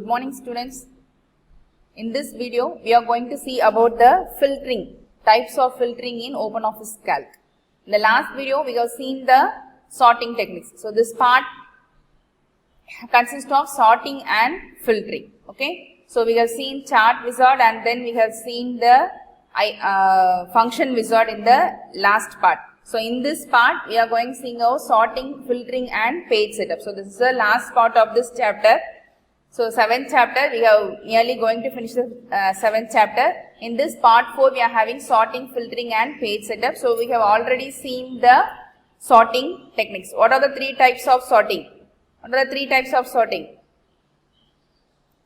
Good morning students. In this video, we are going to see about the filtering, types of filtering in OpenOffice Calc. In the last video, we have seen the sorting techniques. So this part consists of sorting and filtering. Okay. So we have seen chart wizard and then we have seen the function wizard in the last part. So in this part, we are going to see our sorting, filtering and page setup. So this is the last part of this chapter. So 7th chapter, we are nearly going to finish the 7th chapter. In this part 4, we are having sorting, filtering and page setup. So we have already seen the sorting techniques. What are the three types of sorting? What are the three types of sorting?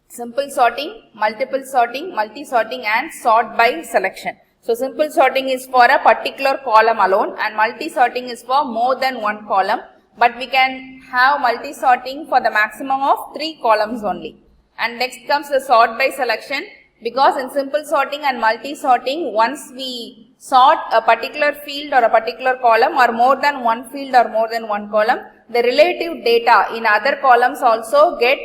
Simple sorting, multiple sorting, multi-sorting and sort by selection. So simple sorting is for a particular column alone and multi-sorting is for more than one column. But we can have multi-sorting for the maximum of 3 columns only. And next comes the sort by selection, because in simple sorting and multi-sorting, once we sort a particular field or a particular column or more than one field or more than one column, the relative data in other columns also get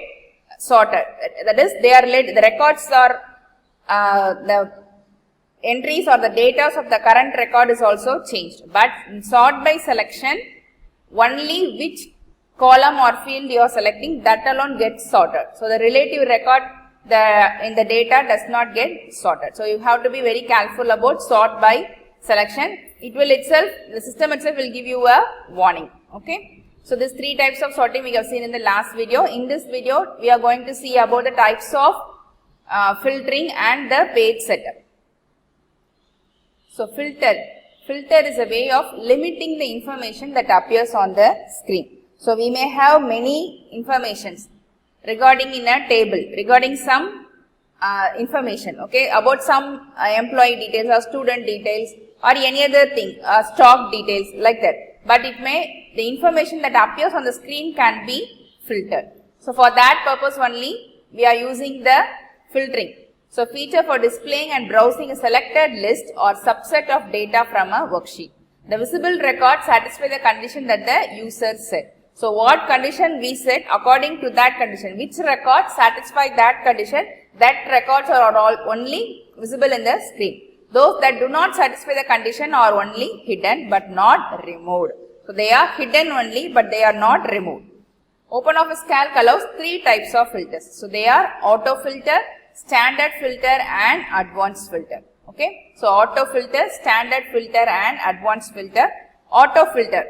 sorted. That is, they are related, the records are the entries or the data of the current record is also changed. But in sort by selection, only which column or field you are selecting, that alone gets sorted. So the relative record in the data does not get sorted. So you have to be very careful about sort by selection. It will itself, the system itself will give you a warning. Okay. So these 3 types of sorting we have seen in the last video. In this video, we are going to see about the types of filtering and the page setup. So filter is a way of limiting the information that appears on the screen. So we may have many informations regarding in a table, regarding some information, okay, about some employee details or student details or any other thing, stock details like that. But the information that appears on the screen can be filtered. So for that purpose only, we are using the filtering. So feature for displaying and browsing a selected list or subset of data from a worksheet. The visible records satisfy the condition that the user set. So what condition we set, according to that condition, which records satisfy that condition, that records are all only visible in the screen. Those that do not satisfy the condition are only hidden but not removed. So they are hidden only but they are not removed. OpenOffice Calc allows 3 types of filters. So they are auto filter, standard filter and advanced filter. Okay. So auto filter, standard filter and advanced filter. Auto filter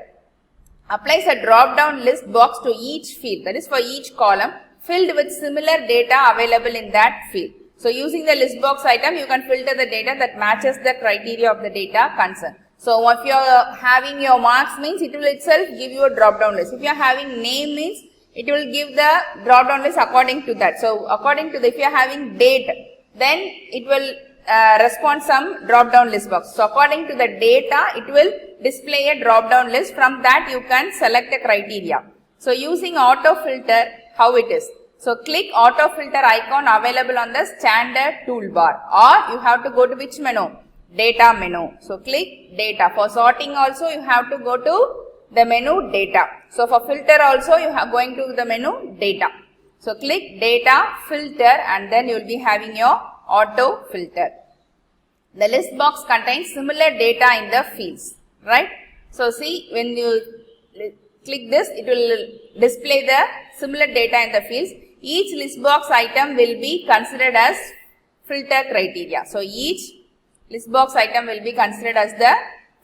applies a drop down list box to each field, that is for each column, filled with similar data available in that field. So using the list box item, you can filter the data that matches the criteria of the data concerned. So if you are having your marks means it will itself give you a drop down list. If you are having name means it will give the drop down list according to that. So according to if you are having date, then it will respond some drop down list box. So according to the data, it will display a drop down list. From that you can select a criteria. So using auto filter, how it is? So click auto filter icon available on the standard toolbar, or you have to go to which menu? Data menu. So click data. For sorting also you have to go to the menu data. So for filter also you are going to the menu data. So click data, filter and then you will be having your auto filter. The list box contains similar data in the fields, right? So see, when you click this, it will display the similar data in the fields. Each list box item will be considered as filter criteria. So each list box item will be considered as the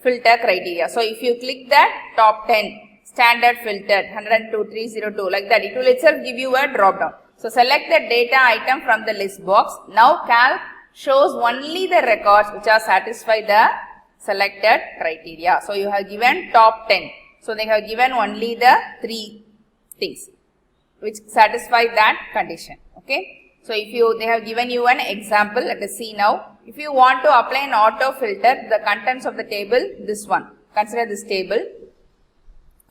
filter criteria. So if you click that top 10, standard filtered 102, 302 like that, it will itself give you a drop down. So select the data item from the list box. Now Calc shows only the records which are satisfy the selected criteria. So you have given top 10. So they have given only the 3 things which satisfy that condition. Okay. So if they have given you an example, let us see now. If you want to apply an auto filter, the contents of the table, this one, consider this table.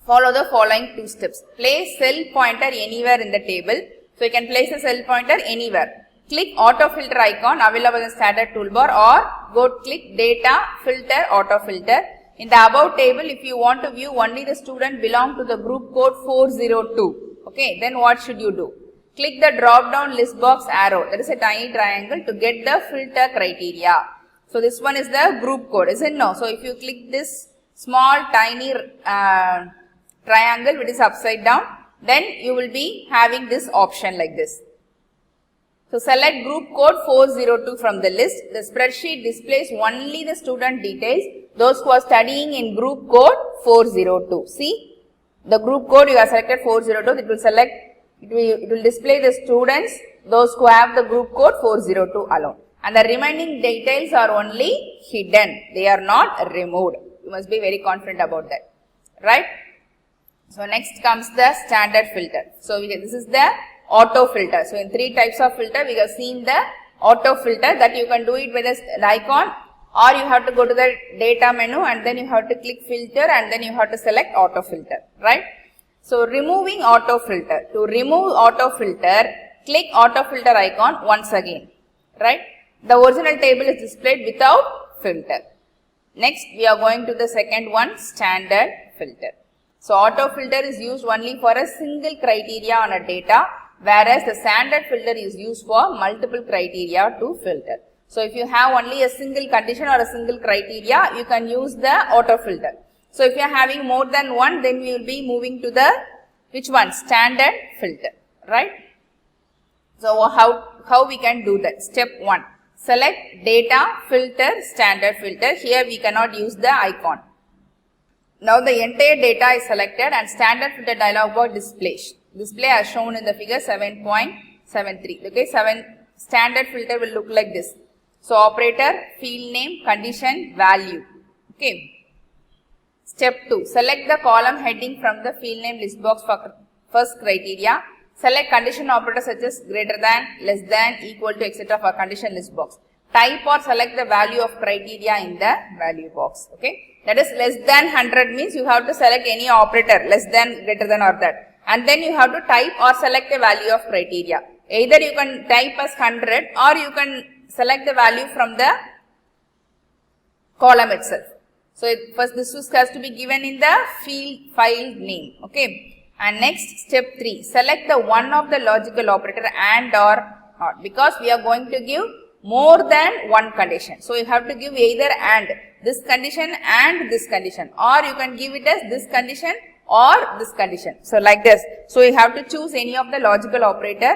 Follow the following 2 steps. Place cell pointer anywhere in the table. So you can place a cell pointer anywhere. Click auto filter icon available in the standard toolbar or go click data, filter, auto filter. In the above table, if you want to view only the student belong to the group code 402, okay, then what should you do? click the drop down list box arrow, that is a tiny triangle, to get the filter criteria. So this one is the group code, isn't it? No. So if you click this small tiny triangle which is upside down, then you will be having this option like this. So select group code 402 from the list. The spreadsheet displays only the student details, those who are studying in group code 402. See, the group code you have selected 402, it will display the students, those who have the group code 402 alone. And the remaining details are only hidden, they are not removed. You must be very confident about that, right? So next comes the standard filter. So this is the auto filter. So in 3 types of filter, we have seen the auto filter, that you can do it with the icon, or you have to go to the data menu and then you have to click filter and then you have to select auto filter, right? So removing auto filter. To remove auto filter, click auto filter icon once again, right? The original table is displayed without filter. Next, we are going to the second one, standard filter. So auto filter is used only for a single criteria on a data, whereas the standard filter is used for multiple criteria to filter. So if you have only a single condition or a single criteria, you can use the auto filter. So if you are having more than one, then we will be moving to the, which one? Standard filter, right? So how we can do that? Step 1. Select data, filter, standard filter. Here we cannot use the icon. Now the entire data is selected and standard filter dialog box display as shown in the figure 7.73. Okay, standard filter will look like this. So operator, field name, condition, value. Okay. Step 2. Select the column heading from the field name list box for first criteria. Select condition operator such as greater than, less than, equal to, etc. for condition list box. Type or select the value of criteria in the value box. Okay. That is less than 100 means you have to select any operator, less than, greater than, or that. And then you have to type or select the value of criteria. Either you can type as 100 or you can select the value from the column itself. So first this has to be given in the field file name. Okay. And next, step 3, select the one of the logical operator and or not, because we are going to give more than one condition. So you have to give either and, this condition and this condition, or you can give it as this condition or this condition. So like this. So you have to choose any of the logical operator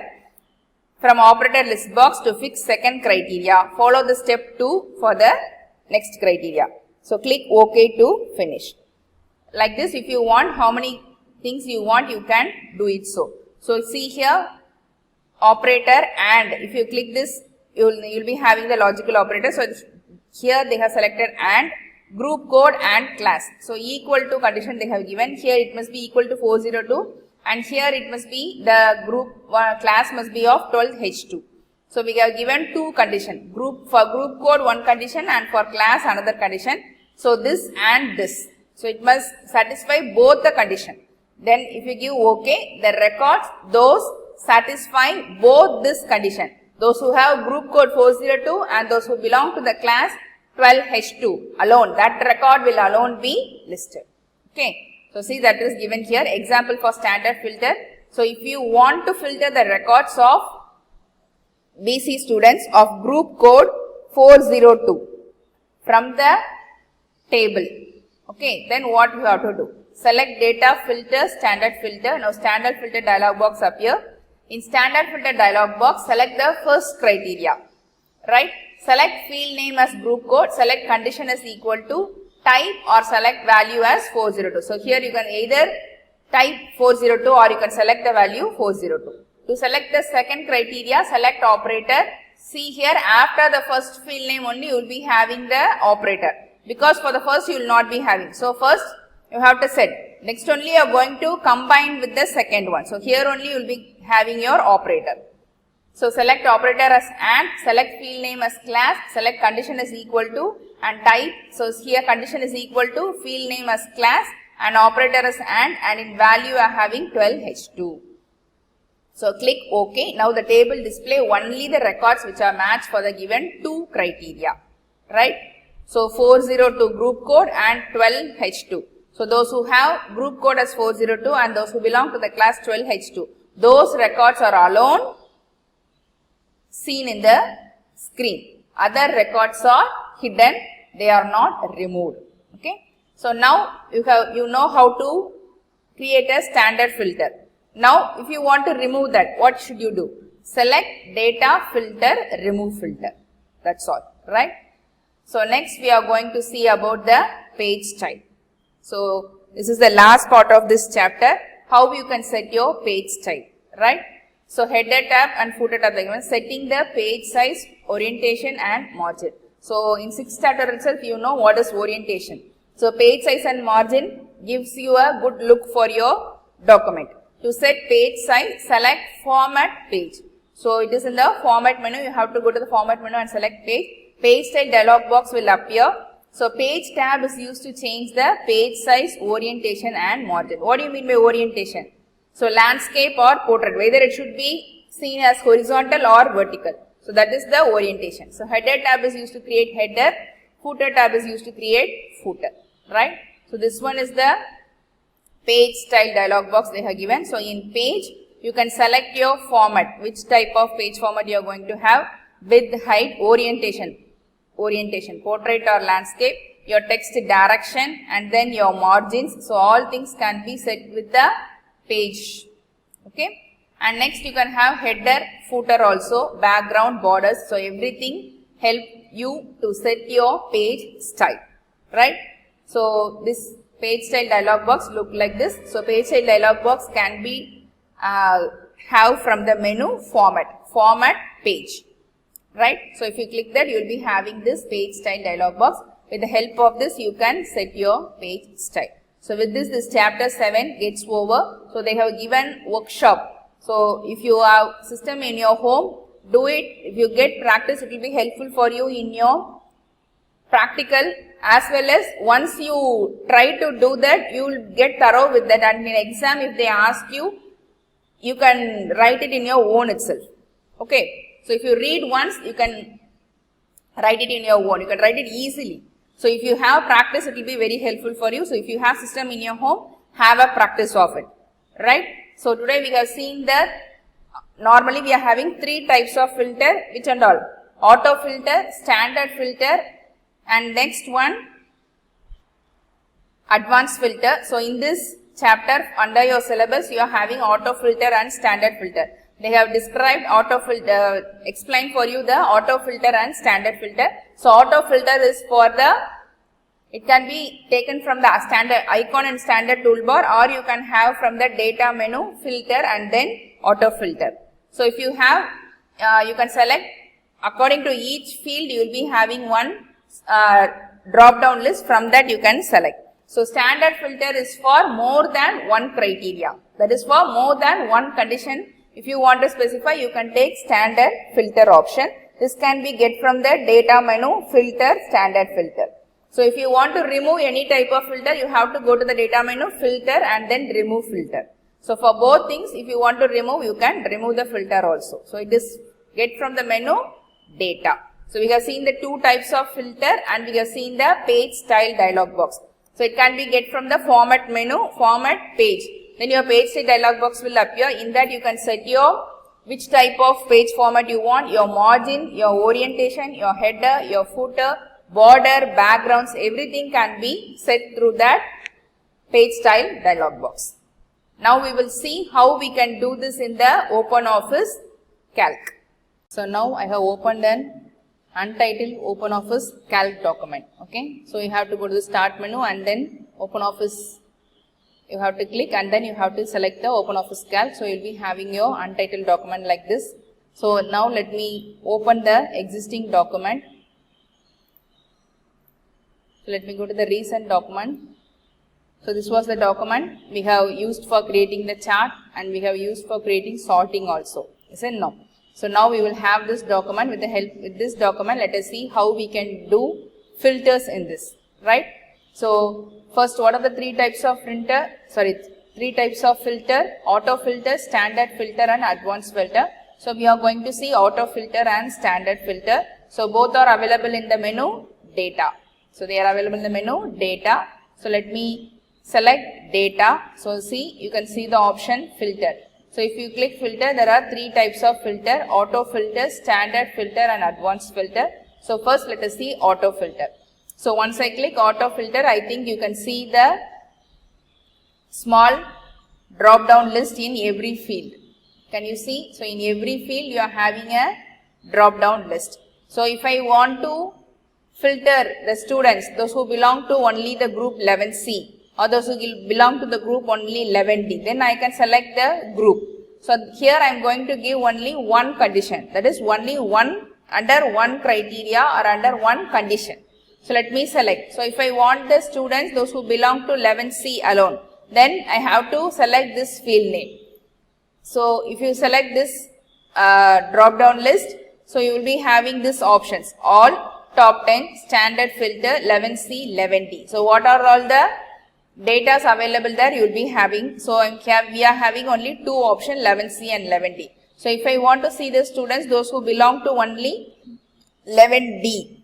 from operator list box to fix second criteria. Follow the step 2 for the next criteria. So click OK to finish. Like this, if you want, how many things you want, you can do it so. So see here, operator and, if you click this, you'll be having the logical operator. So here they have selected and, group code and class. So equal to condition they have given. Here it must be equal to 402 and here it must be the group class must be of 12H2. So we have given 2 condition, for group code 1 condition and for class another condition. So this and this. So it must satisfy both the condition. Then if you give OK, the records, those satisfy both this condition. Those who have group code 402 and those who belong to the class 12H2 alone, that record will alone be listed. Okay. So see, that is given here. Example for standard filter. So if you want to filter the records of BC students of group code 402 from the table, okay, then what you have to do? Select data, filter, standard filter. Now standard filter dialog box appear. In standard filter dialog box, select the first criteria, right? Select field name as group code, select condition as equal to, type or select value as 402. So here you can either type 402 or you can select the value 402. To select the second criteria, select operator. See here, after the first field name only you will be having the operator, because for the first you will not be having. So first you have to set. Next only you are going to combine with the second one. So here only you will be having your operator. So select operator as and, select field name as class, select condition as equal to and type. So here condition is equal to, field name as class and operator as and in value you are having 12H2. So click OK. Now the table display only the records which are matched for the given 2 criteria, right? So 402 group code and 12H2. So those who have group code as 402 and those who belong to the class 12H2. those records are alone seen in the screen. Other records are hidden, they are not removed. Okay. So now you know how to create a standard filter. Now if you want to remove that, what should you do? Select data filter, remove filter. That's all, right? So next we are going to see about the page style. So this is the last part of this chapter, how you can set your page style, right? So header tab and footer tab, setting the page size, orientation and margin. So in 6th chapter itself you know what is orientation. So page size and margin gives you a good look for your document. To set page size, select format page. So it is in the format menu, you have to go to the format menu and select page. Page style dialog box will appear. So page tab is used to change the page size, orientation and margin. What do you mean by orientation? So landscape or portrait, whether it should be seen as horizontal or vertical. So that is the orientation. So header tab is used to create header, footer tab is used to create footer, right? So this one is the page style dialog box they have given. So in page, you can select your format, which type of page format you are going to have, width, height, orientation, portrait or landscape, your text direction and then your margins. So all things can be set with the page. Okay. And next you can have header, footer also, background, borders. So everything help you to set your page style, right? So this page style dialog box look like this. So page style dialog box can be have from the menu format page, right? So if you click that, you will be having this page style dialog box. With the help of this, you can set your page style. So with this chapter 7 gets over. So they have given workshop. So if you have system in your home, do it. If you get practice, it will be helpful for you in your practical, as well as once you try to do that, you will get thorough with that, and in exam if they ask you, you can write it in your own itself. Okay. So if you read once, you can write it in your own. You can write it easily. So if you have practice, it will be very helpful for you. So if you have system in your home, have a practice of it, right? So today we have seen that normally we are having 3 types of filter, which and all? Auto filter, standard filter, and next one advanced filter. So in this chapter under your syllabus, you are having auto filter and standard filter. They have described auto filter, explained for you the auto filter and standard filter. So auto filter is for it can be taken from the standard icon and standard toolbar, or you can have from the data menu, filter and then auto filter. So if you have, you can select according to each field, you will be having one drop down list. From that you can select. So standard filter is for more than one criteria. That is for more than one condition. If you want to specify, you can take standard filter option. This can be get from the data menu, filter, standard filter. So if you want to remove any type of filter, you have to go to the data menu, filter and then remove filter. So for both things, if you want to remove, you can remove the filter also. So it is get from the menu, data. So we have seen the 2 types of filter and we have seen the page style dialog box. So it can be get from the format menu, format page. Then your page style dialog box will appear. In that you can set your which type of page format you want, your margin, your orientation, your header, your footer, border, backgrounds, everything can be set through that page style dialog box. Now we will see how we can do this in the OpenOffice Calc. So now I have opened an untitled OpenOffice Calc document. Okay. So you have to go to the start menu and then OpenOffice. You have to click and then you have to select the OpenOffice Calc. So you will be having your untitled document like this. So now let me open the existing document. So let me go to the recent document. So this was the document we have used for creating the chart and we have used for creating sorting also. Yes and no. So now we will have this document. With the help with this document, let us see how we can do filters in this, right? So first, what are the 3 types of filter? 3 types of filter: auto filter, standard filter and advanced filter. So we are going to see auto filter and standard filter. So both are available in the menu data. So they are available in the menu data. So let me select data. So see, you can see the option filter. So if you click filter, there are three types of filter: auto filter, standard filter and advanced filter. So first let us see auto filter. So once I click auto filter, I think you can see the small drop down list in every field. Can you see? So in every field you are having a drop down list. So if I want to filter the students, those who belong to only the group 11C, or those who belong to the group only 11D, then I can select the group. So here I am going to give only one condition, that is only one under one criteria or under one condition. So let me select. So if I want the students, those who belong to 11C alone, then I have to select this field name. So if you select this drop down list, so you will be having these options: all, top 10, standard filter, 11C, 11D. So what are all the data available there you will be having? So we are having only two options, 11C and 11D. So if I want to see the students, those who belong to only 11D,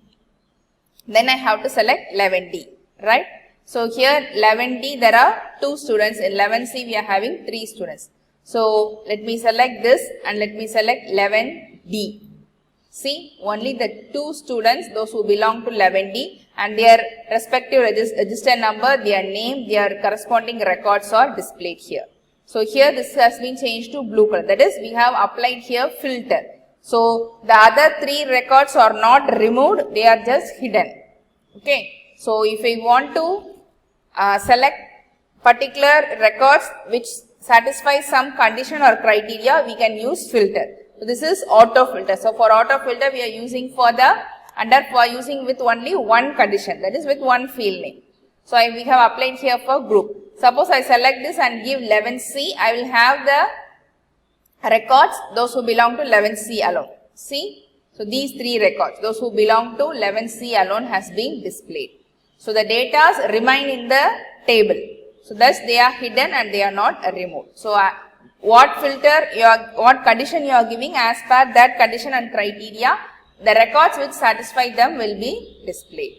then I have to select 11D, right? So here 11D there are two students, in 11C we are having three students. So let me select this and let me select 11D. See, only the two students, those who belong to 11D, and their respective register number, their name, their corresponding records are displayed here. So here this has been changed to blue color, that is we have applied here filter. So the other three records are not removed, they are just hidden. Okay. So if we want to select particular records which satisfy some condition or criteria, we can use filter. So this is auto filter. So for auto filter we are using for using with only one condition, that is with one field name. So we have applied here for group. Suppose I select this and give 11C, I will have the records those who belong to 11C alone. See, so these three records, those who belong to 11C alone has been displayed. So the data remain in the table. So thus they are hidden and they are not removed. So what condition you are giving, as per that condition and criteria, the records which satisfy them will be displayed.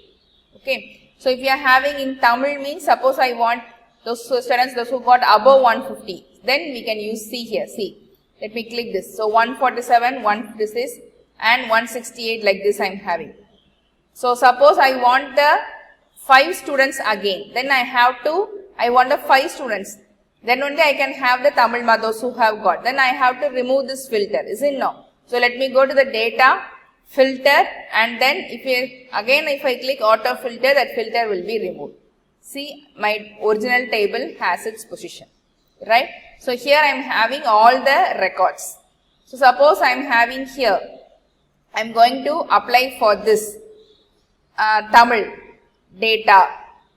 Okay. So if you are having in Tamil means, suppose I want those students, those who got above 150, then we can use C here. See, let me click this. So 147, 156 and 168, like this I am having. So suppose I want the 5 students again, then I want the 5 students. Then only I can have the Tamil those who have got. Then I have to remove this filter, isn't it? No. So let me go to the data, filter, and then if I click auto filter, that filter will be removed. See, my original table has its position, right? So here I am having all the records. So suppose I am having here, I am going to apply for this Tamil data,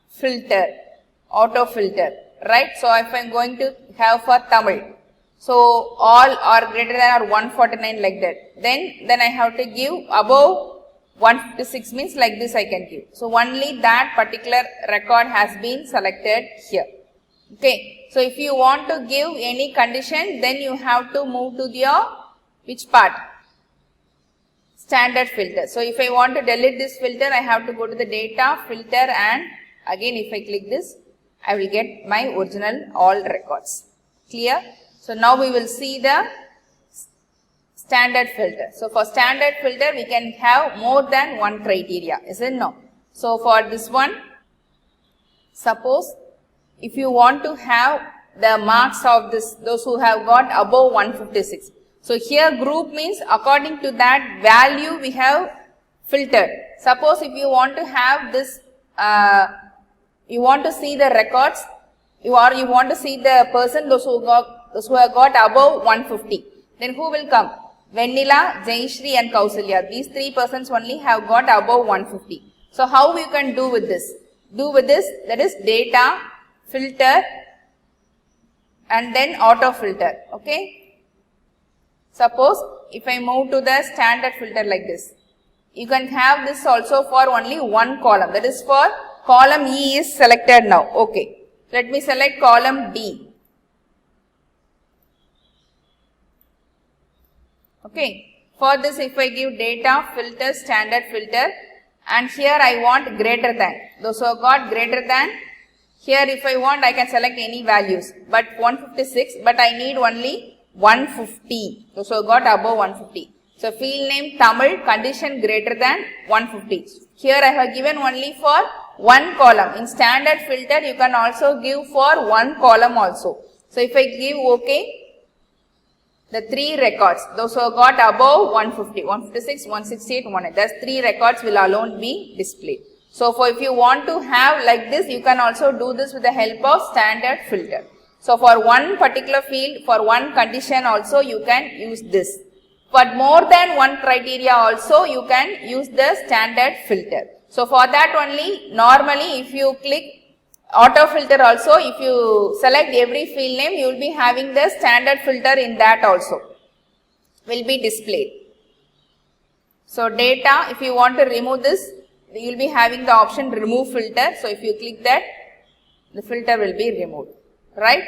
filter, auto filter, right? So if I am going to have for Tamil, so all are greater than or 149 like that, then I have to give above 156 means like this I can give. So only that particular record has been selected here. Okay. So if you want to give any condition, then you have to move to your which part? Standard filter. So if I want to delete this filter, I have to go to the data, filter, and again if I click this, I will get my original all records. Clear? So now we will see the standard filter. So for standard filter, we can have more than one criteria, isn't it? No. So for this one, suppose if you want to have the marks of those who have got above 156. So here group means according to that value we have filtered. Suppose if you want to have this, you want to see the records, you want to see the person, those who have got above 150. Then who will come? Vanilla, Jayashri and Kausalya. These three persons only have got above 150. So how you can do with this? That is data, filter, and then auto filter. Okay. Suppose if I move to the standard filter like this, you can have this also for only one column. That is for column E is selected now. Okay. Let me select column D. Okay. For this, if I give data, filter, standard filter, and here I want greater than. Those who have got greater than, here if I want I can select any values, but 156, but I need only 150. Those who have got above 150. So field name Tamil, condition greater than 150. Here I have given only for one column. In standard filter you can also give for one column also. So if I give OK, the 3 records, those who have got above 150, 156, 168, 180, those 3 records will alone be displayed. So for if you want to have like this, you can also do this with the help of standard filter. So for one particular field, for one condition also you can use this. But more than one criteria also you can use the standard filter. So for that only, normally if you click auto filter also, if you select every field name, you will be having the standard filter in that also, will be displayed. So data, if you want to remove this, you will be having the option remove filter. So if you click that, the filter will be removed, right?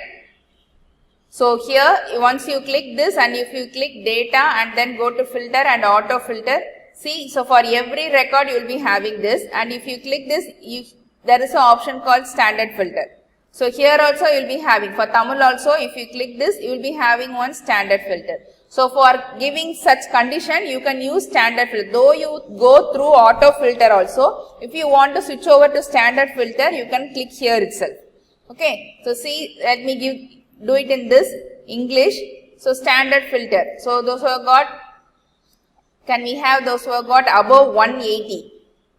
So here once you click this and if you click data and then go to filter and auto filter, see, so for every record you will be having this, and if you click this, there is an option called standard filter. So here also you will be having, for Tamil also if you click this, you will be having one standard filter. So for giving such condition, you can use standard filter. Though you go through auto filter also, if you want to switch over to standard filter, you can click here itself. Okay. So see, let me do it in this English. So standard filter. So those who have got, can we have those who have got above 180?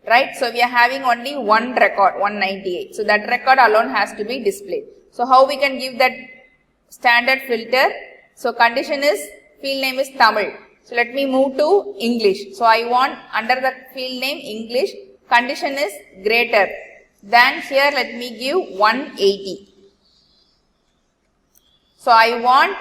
Right. So we are having only one record, 198. So that record alone has to be displayed. So how we can give that standard filter? So condition is, field name is Tamil. So let me move to English. So I want under the field name English, condition is greater than, here let me give 180. So I want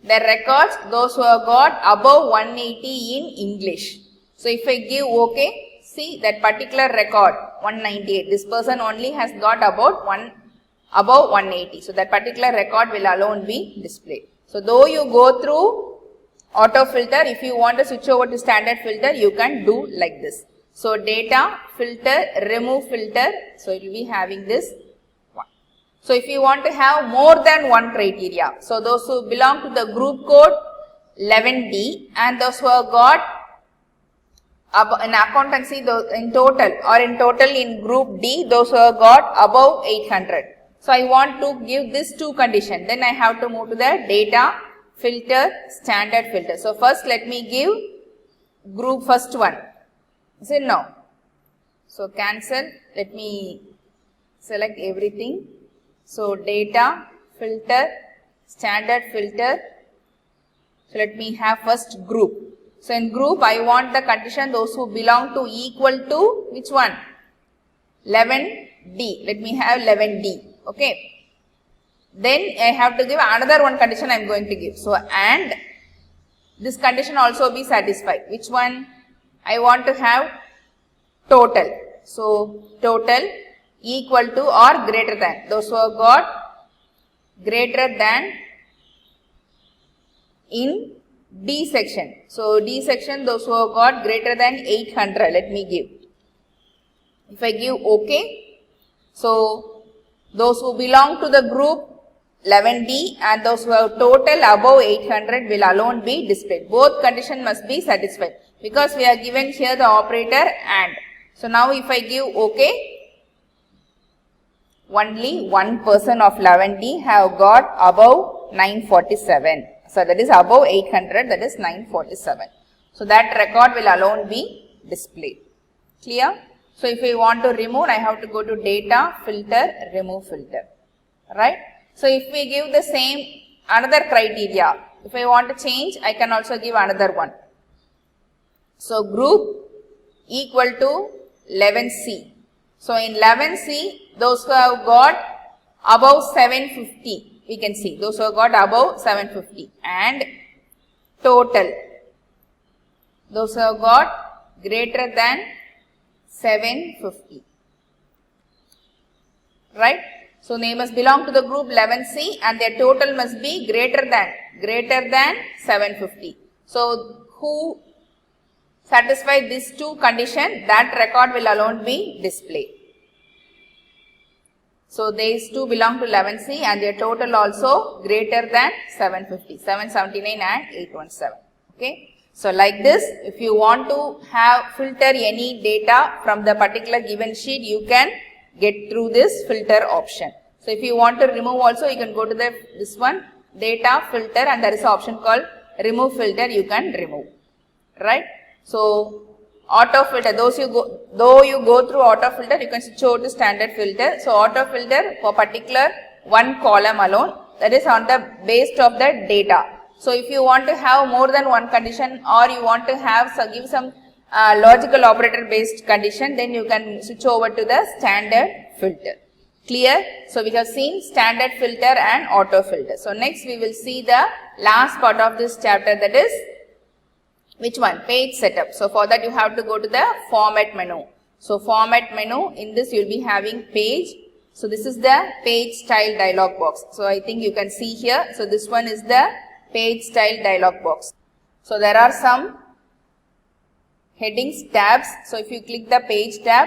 the records, those who have got above 180 in English. So if I give OK, see that particular record 198, this person only has got above 180. So that particular record will alone be displayed. So though you go through auto filter, if you want to switch over to standard filter, you can do like this. So data, filter, remove filter. So it will be having this one. So if you want to have more than one criteria, so those who belong to the group code 11D and those who have got in accountancy in total in group D, those who have got above 800. So I want to give this 2 condition. Then I have to move to the data, filter, standard filter. So first let me give group first one. Is it no? So cancel. Let me select everything. So data, filter, standard filter. So let me have first group. So in group I want the condition those who belong to equal to which one? 11D. Let me have 11D. Okay. Then I have to give another one condition I am going to give. So and this condition also be satisfied. Which one? I want to have total. So total equal to or greater than. Those who have got greater than in D section. So D section, those who have got greater than 800, let me give. If I give OK, so those who belong to the group 11D and those who have total above 800 will alone be displayed. Both condition must be satisfied because we are given here the operator and. So now if I give OK, only one person of 11D have got above 947. So that is above 800, that is 947. So that record will alone be displayed. Clear? So if I want to remove, I have to go to data, filter, remove filter. Right? So if we give the same another criteria, if I want to change, I can also give another one. So group equal to 11C. So in 11C, those who have got above 750. We can see those who have got above 750 and total those who have got greater than 750, right? So they must belong to the group 11C and their total must be greater than 750. So who satisfy these 2 conditions, that record will alone be displayed. So these two belong to 11C and their total also greater than 750, 779 and 817. Okay. So like this, if you want to have filter any data from the particular given sheet, you can get through this filter option. So if you want to remove also, you can go to this one, data filter, and there is an option called remove filter, you can remove. Right. So auto filter, though you go through auto filter, you can switch over to standard filter. So auto filter for particular one column alone, that is on the based of the data. So if you want to have more than one condition, or you want to have give some logical operator based condition, then you can switch over to the standard filter. Clear? So we have seen standard filter and auto filter. So next we will see the last part of this chapter, that is which one? Page setup. So for that you have to go to the format menu. So format menu, in this you will be having page. So this is the page style dialog box. So I think you can see here. So this one is the page style dialog box. So there are some headings, tabs. So if you click the page tab,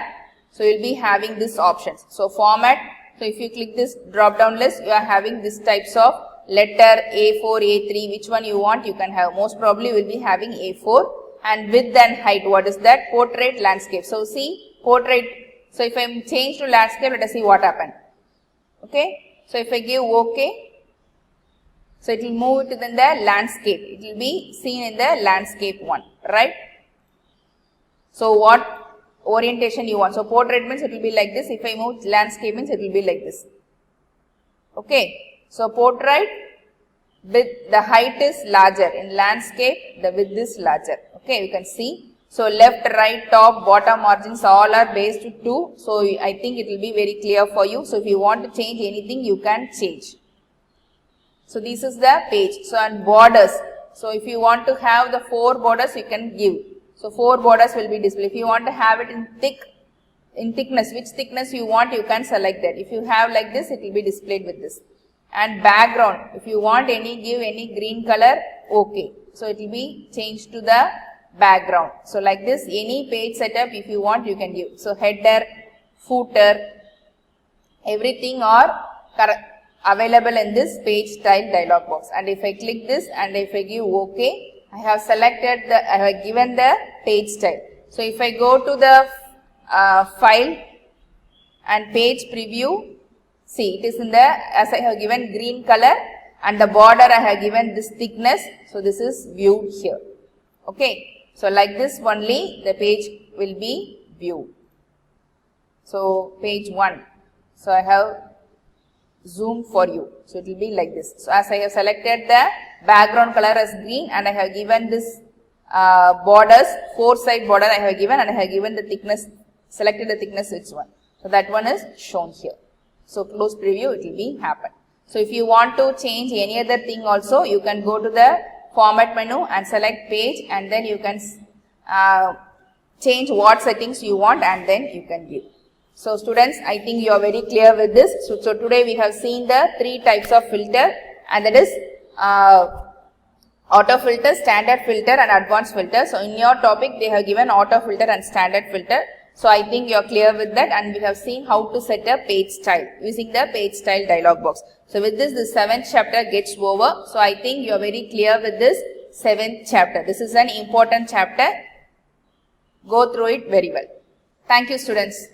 so you will be having this options. So format, so if you click this drop down list, you are having this types of letter A4, A3, which one you want you can have. Most probably will be having A4. And width and height, what is that? Portrait, landscape. So see, portrait. So if I change to landscape, let us see what happened. Okay. So if I give OK, so it will move to the landscape. It will be seen in the landscape one, right? So what orientation you want? So portrait means it will be like this. If I move landscape means it will be like this. Okay. So portrait, with the height is larger. In landscape, the width is larger. Okay, you can see. So left, right, top, bottom margins all are based to 2. So I think it will be very clear for you. So if you want to change anything, you can change. So this is the page. So and borders. So if you want to have the 4 borders, you can give. So 4 borders will be displayed. If you want to have it in thickness, which thickness you want, you can select that. If you have like this, it will be displayed with this. And background, if you want give any green color, okay. So it will be changed to the background. So like this, any page setup, if you want, you can give. So header, footer, everything are available in this page style dialog box. And if I click this and if I give OK, I have selected I have given the page style. So if I go to the file and page preview, see, it is in the, as I have given green color, and the border I have given this thickness. So this is viewed here. Okay. So like this only the page will be viewed. So page 1. So I have zoomed for you. So it will be like this. So as I have selected the background color as green, and I have given this borders, 4 side border I have given, and I have given the thickness, selected the thickness which one. So that one is shown here. So close preview, it will be happen. So if you want to change any other thing also, you can go to the format menu and select page, and then you can change what settings you want, and then you can give. So students, I think you are very clear with this. So today we have seen the 3 types of filter, and that is auto filter, standard filter and advanced filter. So in your topic they have given auto filter and standard filter. So I think you are clear with that, and we have seen how to set a page style using the page style dialog box. So with this, the 7th chapter gets over. So I think you are very clear with this 7th chapter. This is an important chapter. Go through it very well. Thank you, students.